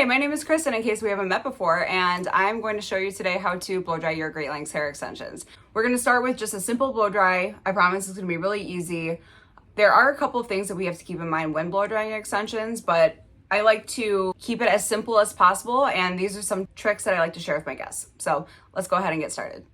Hi, my name is Kristin, in case we haven't met before, and I'm going to show you today how to blow dry your great lengths hair extensions. We're going to start with just a simple blow dry. I promise it's going to be really easy. There are a couple of things that we have to keep in mind when blow drying extensions, but I like to keep it as simple as possible, and these are some tricks that I like to share with my guests. So let's go ahead and get started.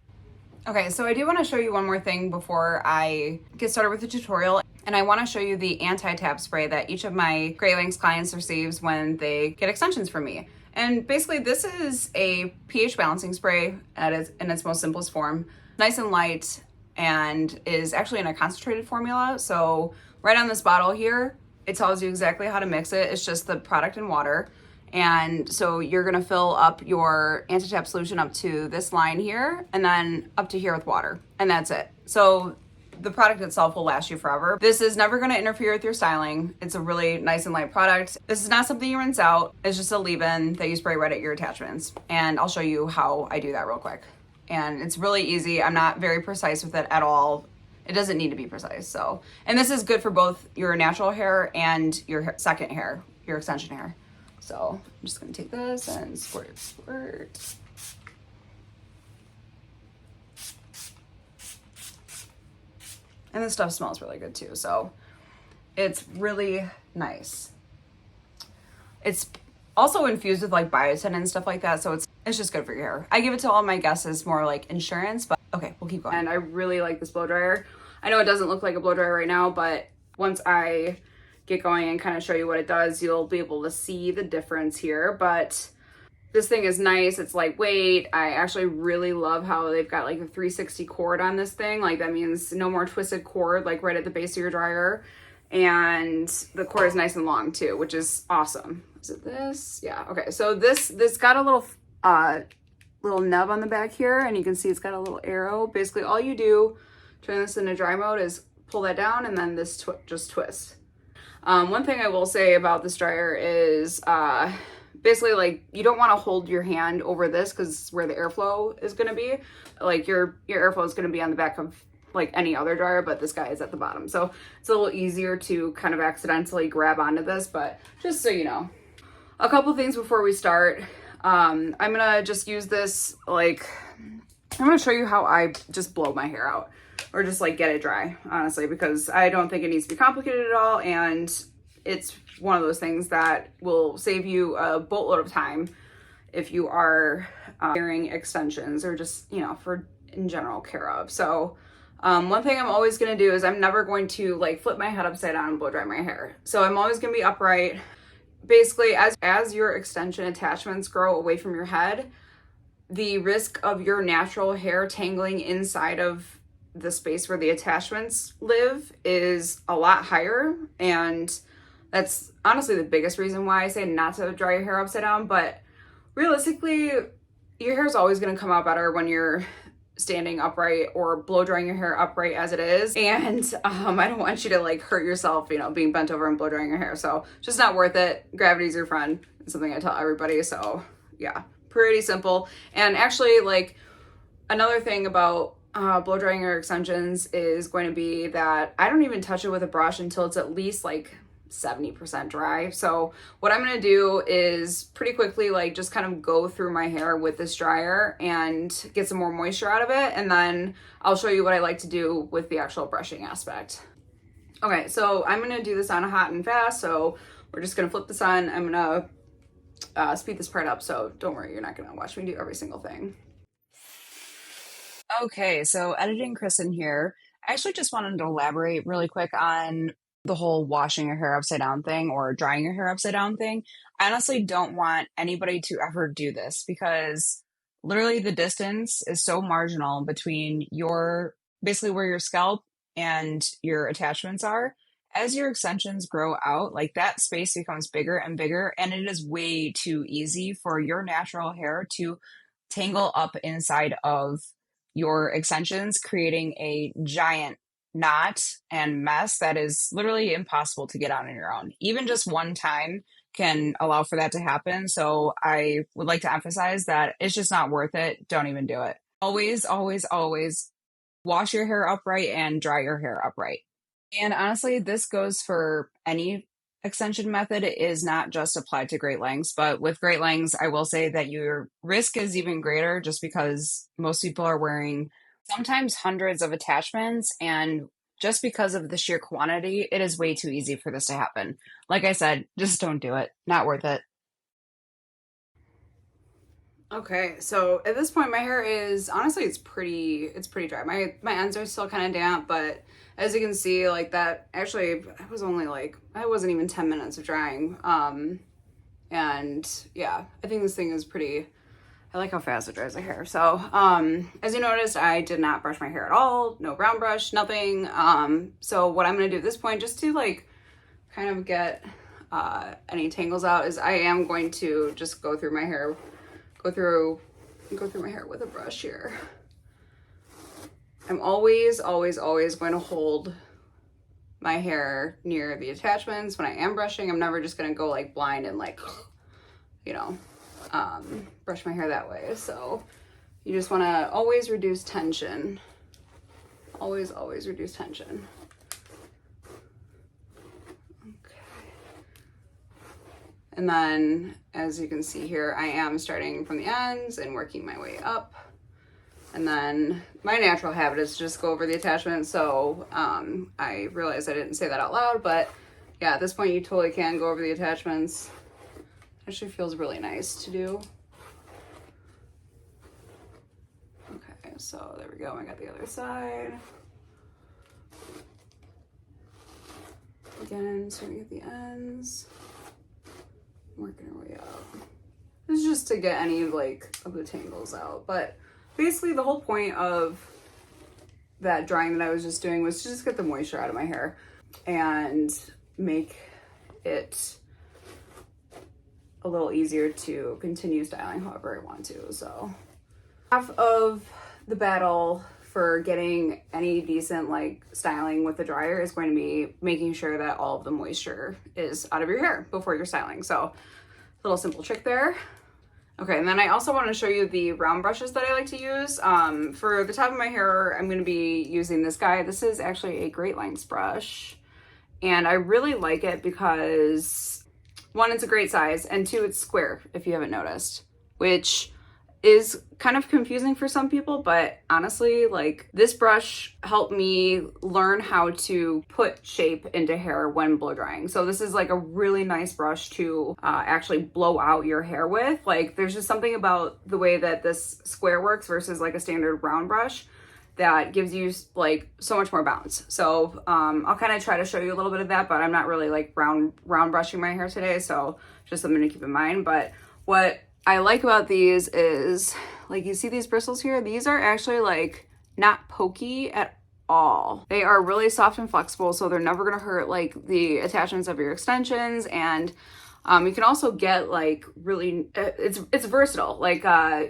Okay, so I do want to show you one more thing before I get started with the tutorial. And I want to show you the anti-tap spray that each of my Great Lengths clients receives when they get extensions from me. And basically this is a pH balancing spray in its most simplest form, nice and light, and is actually in a concentrated formula. So right on this bottle here, it tells you exactly how to mix it. It's just the product and water. And so you're gonna fill up your anti-tap solution up to this line here and then up to here with water, and that's it. So the product itself will last you forever. This is never going to interfere with your styling. It's a really nice and light product. This is not something you rinse out. It's just a leave-in that you spray right at your attachments. And I'll show you how I do that real quick. And it's really easy. I'm not very precise with it at all. It doesn't need to be precise. So, and this is good for both your natural hair and your second hair, your extension hair. So I'm just going to take this and squirt, squirt. And this stuff smells really good too, so it's really nice. It's also infused with like biotin and stuff like that, so it's just good for your hair. I give it to all my guests as more like insurance, but okay, we'll keep going. And I really like this blow dryer. I know it doesn't look like a blow dryer right now, but once I get going and kind of show you what it does, you'll be able to see the difference here. But this thing is nice. It's lightweight. I actually really love how they've got like a 360 cord on this thing. Like that means no more twisted cord like right at the base of your dryer. And the cord is nice and long too, which is awesome. Is it this? Yeah. Okay. So this got a little nub on the back here, and you can see it's got a little arrow. Basically all you do, turn this into dry mode, is pull that down and then this just twists. One thing I will say about this dryer is basically like you don't want to hold your hand over this because where the airflow is going to be. Like your airflow is going to be on the back of like any other dryer, but this guy is at the bottom, so it's a little easier to kind of accidentally grab onto this. But just so you know, a couple things before we start. I'm gonna just use this, like I'm gonna show you how I just blow my hair out, or just like get it dry, honestly, because I don't think it needs to be complicated at all, and it's one of those things that will save you a boatload of time if you are wearing extensions or just, you know, for in general care of. So one thing I'm always going to do is I'm never going to like flip my head upside down and blow dry my hair. So I'm always going to be upright. Basically, as your extension attachments grow away from your head, the risk of your natural hair tangling inside of the space where the attachments live is a lot higher, and that's honestly the biggest reason why I say not to dry your hair upside down. But realistically, your hair is always going to come out better when you're standing upright or blow drying your hair upright as it is. And I don't want you to like hurt yourself, you know, being bent over and blow drying your hair. So just not worth it. Gravity's your friend. It's something I tell everybody. So yeah, pretty simple. And actually, like another thing about blow drying your extensions is going to be that I don't even touch it with a brush until it's at least like 70% dry. So what I'm going to do is pretty quickly like just kind of go through my hair with this dryer and get some more moisture out of it, and then I'll show you what I like to do with the actual brushing aspect. Okay, so I'm going to do this on a hot and fast, so we're just going to flip this on. I'm going to speed this part up, so don't worry, you're not going to watch me do every single thing. Okay, so editing Kristin here. I actually just wanted to elaborate really quick on the whole washing your hair upside down thing or drying your hair upside down thing. I honestly don't want anybody to ever do this, because literally the distance is so marginal between your basically where your scalp and your attachments are. As your extensions grow out, like that space becomes bigger and bigger, and it is way too easy for your natural hair to tangle up inside of your extensions, creating a giant knot and mess that is literally impossible to get out on your own. Even just one time can allow for that to happen. So I would like to emphasize that it's just not worth it. Don't even do it. Always, always, always wash your hair upright and dry your hair upright. And honestly, this goes for any extension method is not just applied to great lengths, but with great lengths, I will say that your risk is even greater just because most people are wearing sometimes hundreds of attachments, and just because of the sheer quantity, it is way too easy for this to happen. Like I said, just don't do it. Not worth it. Okay, so at this point my hair is honestly it's pretty dry. My ends are still kind of damp, but as you can see, like that actually it was only like I wasn't even 10 minutes of drying. And yeah, I think this thing is pretty, I like how fast it dries the hair. So as you noticed, I did not brush my hair at all, no brown brush, nothing. So what I'm gonna do at this point, just to like kind of get any tangles out, is I am going to just go through my hair, go through my hair with a brush here. I'm always going to hold my hair near the attachments when I am brushing. I'm never just gonna go like blind and like, you know, brush my hair that way. So you just want to always reduce tension. Always reduce tension. Okay. And then as you can see here, I am starting from the ends and working my way up. And then my natural habit is to just go over the attachment. So I realized I didn't say that out loud, but yeah, at this point you totally can go over the attachments. Actually feels really nice to do. Okay, so there we go. I got the other side. Again, starting at the ends, working our way up. This is just to get any like of the tangles out, but basically the whole point of that drying that I was just doing was to just get the moisture out of my hair and make it a little easier to continue styling however I want to. So half of the battle for getting any decent like styling with the dryer is going to be making sure that all of the moisture is out of your hair before you're styling. So little simple trick there. Okay, and then I also want to show you the round brushes that I like to use. For the top of my hair, I'm going to be using this guy. This is actually a great lengths brush, and I really like it because one, it's a great size, and two, it's square, if you haven't noticed, which is kind of confusing for some people, but honestly, like this brush helped me learn how to put shape into hair when blow drying. So this is like a really nice brush to actually blow out your hair with. Like there's just something about the way that this square works versus like a standard round brush that gives you like so much more bounce. So I'll kind of try to show you a little bit of that, but I'm not really like round brushing my hair today, so just something to keep in mind. But what I like about these is, like, you see these bristles here? These are actually like not pokey at all. They are really soft and flexible, so they're never gonna hurt like the attachments of your extensions. And you can also get like really, it's versatile. Like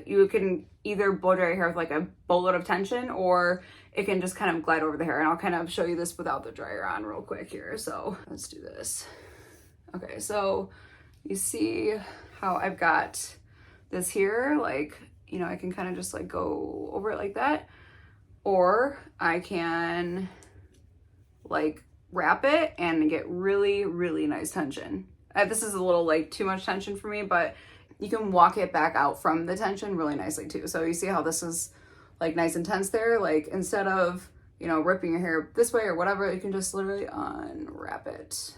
you can either blow dry your hair with like a boatload of tension, or it can just kind of glide over the hair. And I'll kind of show you this without the dryer on real quick here. So let's do this. Okay, so you see how I've got this here, like, you know, I can kind of just like go over it like that, or I can like wrap it and get really nice tension. This is a little like too much tension for me, but you can walk it back out from the tension really nicely too. So you see how this is like nice and tense there? Like instead of, you know, ripping your hair this way or whatever, you can just literally unwrap it.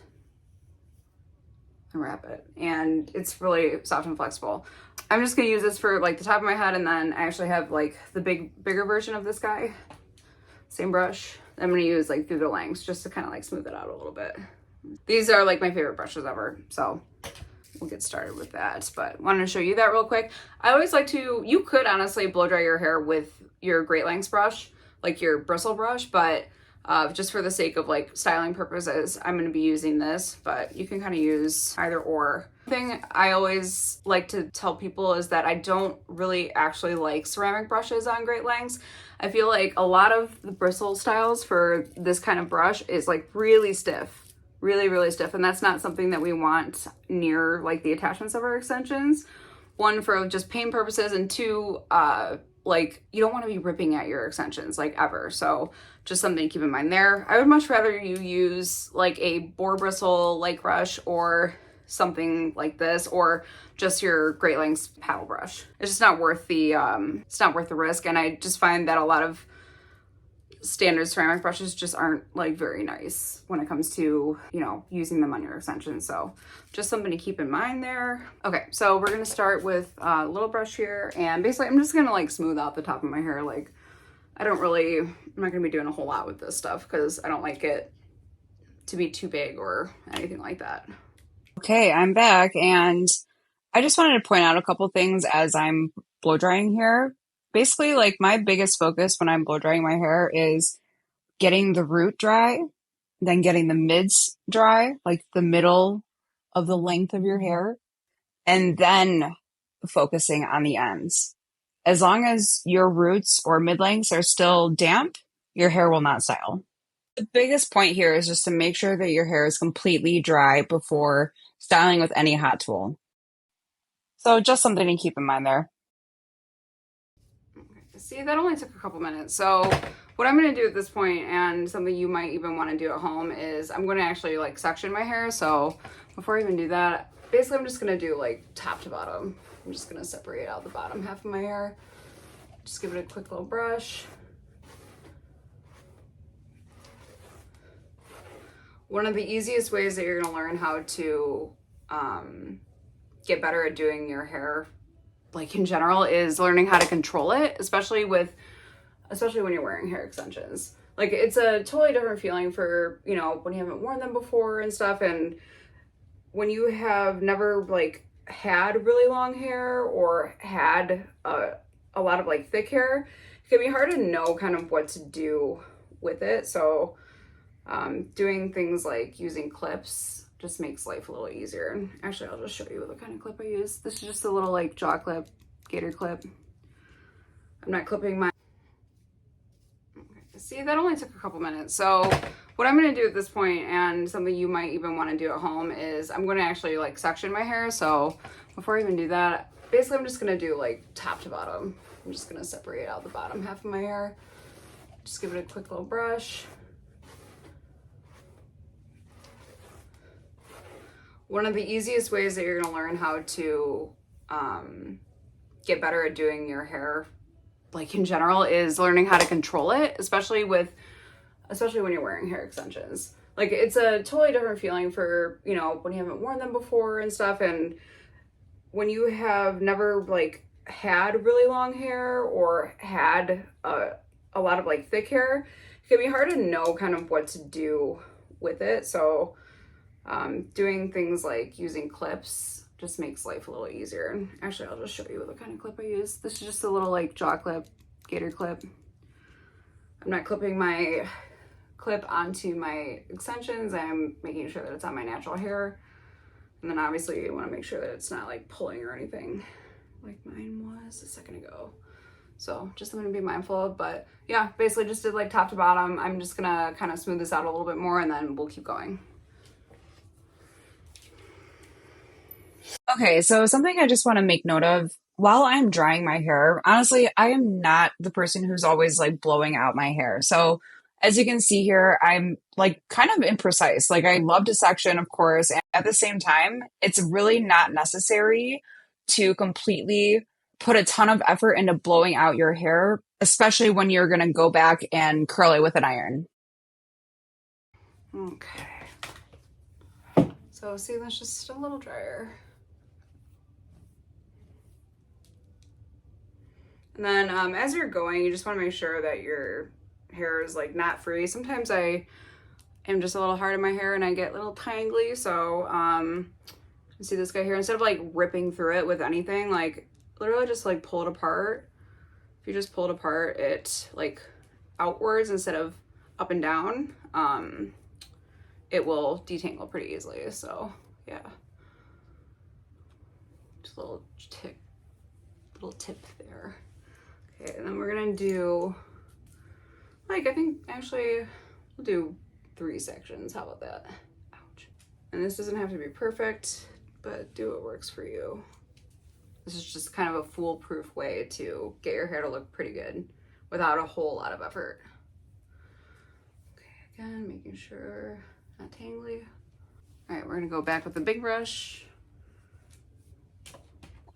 Unwrap it. And it's really soft and flexible. I'm just gonna use this for like the top of my head, and then I actually have like the bigger version of this guy. Same brush. I'm gonna use like through the lengths just to kind of like smooth it out a little bit. These are like my favorite brushes ever, so we'll get started with that. But wanted to show you that real quick. I always like to, you could honestly blow dry your hair with your great lengths brush, like your bristle brush, but just for the sake of like styling purposes, I'm going to be using this, but you can kind of use either or. Thing I always like to tell people is that I don't really actually like ceramic brushes on great lengths. I feel like a lot of the bristle styles for this kind of brush is like really stiff, really stiff, and that's not something that we want near like the attachments of our extensions. One, for just pain purposes, and two, like you don't want to be ripping at your extensions like ever. So just something to keep in mind there. I would much rather you use like a boar bristle light brush or something like this, or just your Great Lengths paddle brush. It's just not worth the risk. And I just find that a lot of standard ceramic brushes just aren't like very nice when it comes to, you know, using them on your extensions. So just something to keep in mind there. Okay, so we're gonna start with a little brush here, and basically I'm just gonna like smooth out the top of my hair. Like I'm not gonna be doing a whole lot with this stuff because I don't like it to be too big or anything like that. Okay, I'm back, and I just wanted to point out a couple things as I'm blow drying here. Basically, like my biggest focus when I'm blow drying my hair is getting the root dry, then getting the mids dry, like the middle of the length of your hair, and then focusing on the ends. As long as your roots or mid lengths are still damp, your hair will not style. The biggest point here is just to make sure that your hair is completely dry before styling with any hot tool. So just something to keep in mind there. See, that only took a couple minutes. So what I'm going to do at this point, and something you might even want to do at home, is I'm going to actually like section my hair. So before I even do that, basically I'm just going to do like top to bottom. I'm just going to separate out the bottom half of my hair. Just give it a quick little brush. One of the easiest ways that you're going to learn how to get better at doing your hair, like in general, is learning how to control it, especially when you're wearing hair extensions. Like it's a totally different feeling for, you know, when you haven't worn them before and stuff, and when you have never like had really long hair or had a lot of like thick hair, it can be hard to know kind of what to do with it. So doing things like using clips just makes life a little easier. Actually, I'll just show you what kind of clip I use. This is just a little like jaw clip, gator clip. I'm not clipping my... Okay. See, that only took a couple minutes. So what I'm gonna do at this point, and something you might even wanna do at home, is I'm gonna actually like section my hair. So before I even do that, basically I'm just gonna do like top to bottom. I'm just gonna separate out the bottom half of my hair. Just give it a quick little brush. One of the easiest ways that you're going to learn how to get better at doing your hair, like in general, is learning how to control it, especially when you're wearing hair extensions. Like it's a totally different feeling for, you know, when you haven't worn them before and stuff, and when you have never like had really long hair or had a lot of like thick hair, it can be hard to know kind of what to do with it. So doing things like using clips just makes life a little easier. Actually, I'll just show you what kind of clip I use. This is just a little like jaw clip, gator clip. I'm not clipping my clip onto my extensions. I'm making sure that it's on my natural hair. And then obviously you want to make sure that it's not like pulling or anything like mine was a second ago. So just something to be mindful of. But yeah, basically just did like top to bottom. I'm just gonna kind of smooth this out a little bit more, and then we'll keep going. Okay, so something I just want to make note of while I'm drying my hair, honestly, I am not the person who's always like blowing out my hair. So as you can see here, I'm like kind of imprecise. Like I love to section, of course, and at the same time, it's really not necessary to completely put a ton of effort into blowing out your hair, especially when you're going to go back and curl it with an iron. Okay. So see, that's just a little drier. And then as you're going, you just want to make sure that your hair is like not free. Sometimes I am just a little hard in my hair and I get a little tangly. So you see this guy here, instead of like ripping through it with anything, like literally just like pull it apart. If you just pull it apart, it like outwards instead of up and down, it will detangle pretty easily. So yeah, just a little tip there. Okay, and then we're gonna do, like, I think actually we'll do 3 sections. How about that? Ouch. And this doesn't have to be perfect, but do what works for you. This is just kind of a foolproof way to get your hair to look pretty good without a whole lot of effort. Okay, again, making sure not tangly. All right, we're gonna go back with the big brush.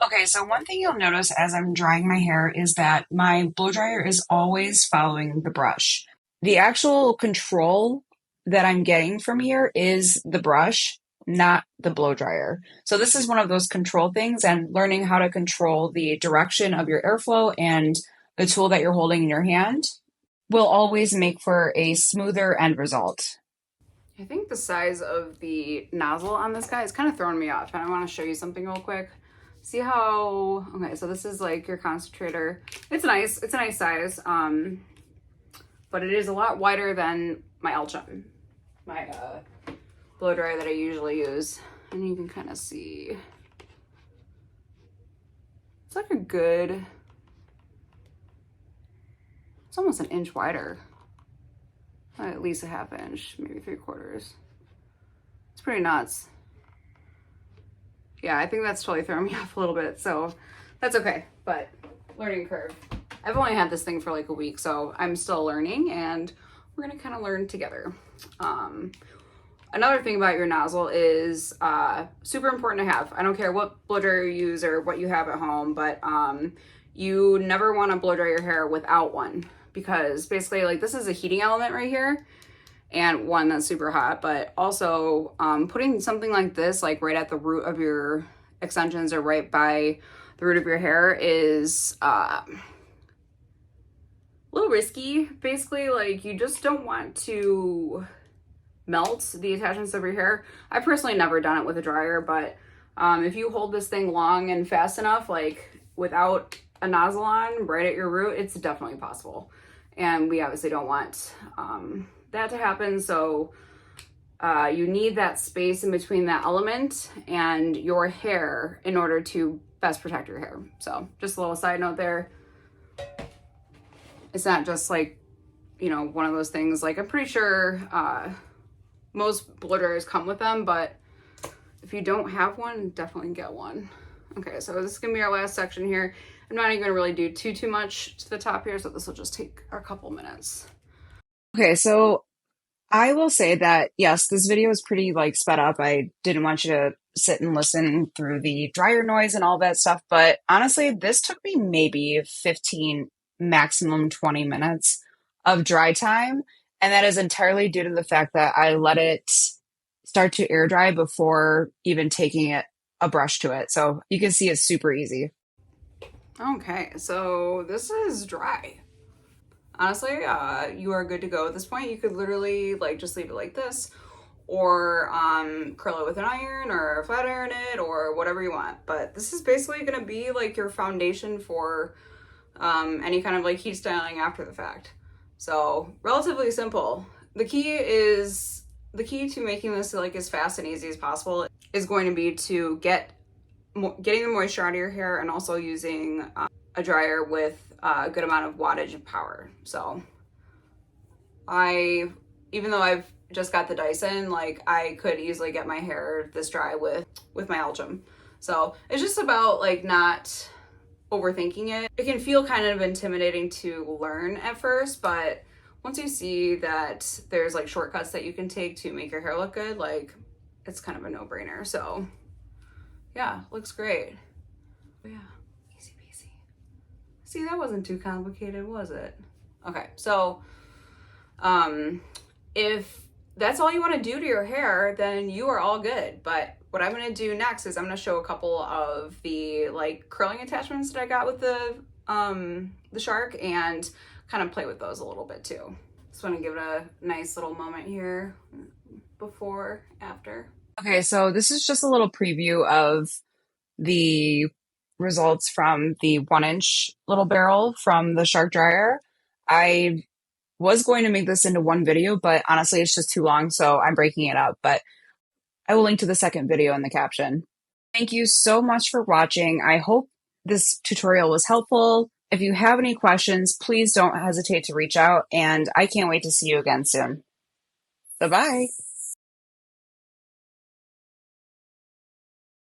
Okay, so one thing you'll notice as I'm drying my hair is that my blow dryer is always following the brush. The actual control that I'm getting from here is the brush, not the blow dryer. So this is one of those control things, and learning how to control the direction of your airflow and the tool that you're holding in your hand will always make for a smoother end result. I think the size of the nozzle on this guy is kind of throwing me off, and I want to show you something real quick. See how, okay, so this is like your concentrator. It's nice, it's a nice size, but it is a lot wider than my Elchum, my blow dryer that I usually use. And you can kind of see, it's like a good, it's almost an inch wider. At least a half inch, maybe 3/4. It's pretty nuts. Yeah, I think that's totally throwing me off a little bit, so that's okay, but learning curve. I've only had this thing for like a week, so I'm still learning, and we're gonna kind of learn together. Another thing about your nozzle is super important to have. I don't care what blow dryer you use or what you have at home, but you never want to blow dry your hair without one, because basically, like, this is a heating element right here, and one that's super hot, but also putting something like this, like right at the root of your extensions or right by the root of your hair, is a little risky. Basically, like, you just don't want to melt the attachments of your hair. I personally never done it with a dryer, but if you hold this thing long and fast enough, like without a nozzle on right at your root, it's definitely possible. And we obviously don't want that to happen. So you need that space in between that element and your hair in order to best protect your hair. So just a little side note there. It's not just like, you know, one of those things, like I'm pretty sure most blow dryers come with them, but if you don't have one, definitely get one. Okay, so this is gonna be our last section here. I'm not even gonna really do too much to the top here, so this will just take a couple minutes. Okay, so I will say that, yes, this video is pretty like sped up. I didn't want you to sit and listen through the dryer noise and all that stuff, but honestly, this took me maybe 15, maximum 20 minutes of dry time. And that is entirely due to the fact that I let it start to air dry before even taking a brush to it. So you can see it's super easy. Okay, so this is dry. Honestly, you are good to go at this point. You could literally like just leave it like this, or curl it with an iron or flat iron it, or whatever you want. But this is basically gonna be like your foundation for any kind of like heat styling after the fact. So relatively simple. The key to making this like as fast and easy as possible is going to be to getting the moisture out of your hair, and also using a dryer with a good amount of wattage of power. So even though I've just got the Dyson, like I could easily get my hair this dry with my Elchum. So it's just about like not overthinking it. It can feel kind of intimidating to learn at first, but once you see that there's like shortcuts that you can take to make your hair look good, like it's kind of a no-brainer. So yeah, looks great. Yeah, easy peasy. See, that wasn't too complicated, was it? Okay, so if that's all you want to do to your hair, then you are all good. But what I'm going to do next is I'm going to show a couple of the like curling attachments that I got with the Shark, and kind of play with those a little bit too. Just want to give it a nice little moment here, before, after. Okay, so this is just a little preview of the results from the 1-inch little barrel from the Shark dryer. I was going to make this into one video, but honestly, it's just too long, so I'm breaking it up. But I will link to the second video in the caption. Thank you so much for watching. I hope this tutorial was helpful. If you have any questions, please don't hesitate to reach out, and I can't wait to see you again soon. Bye-bye.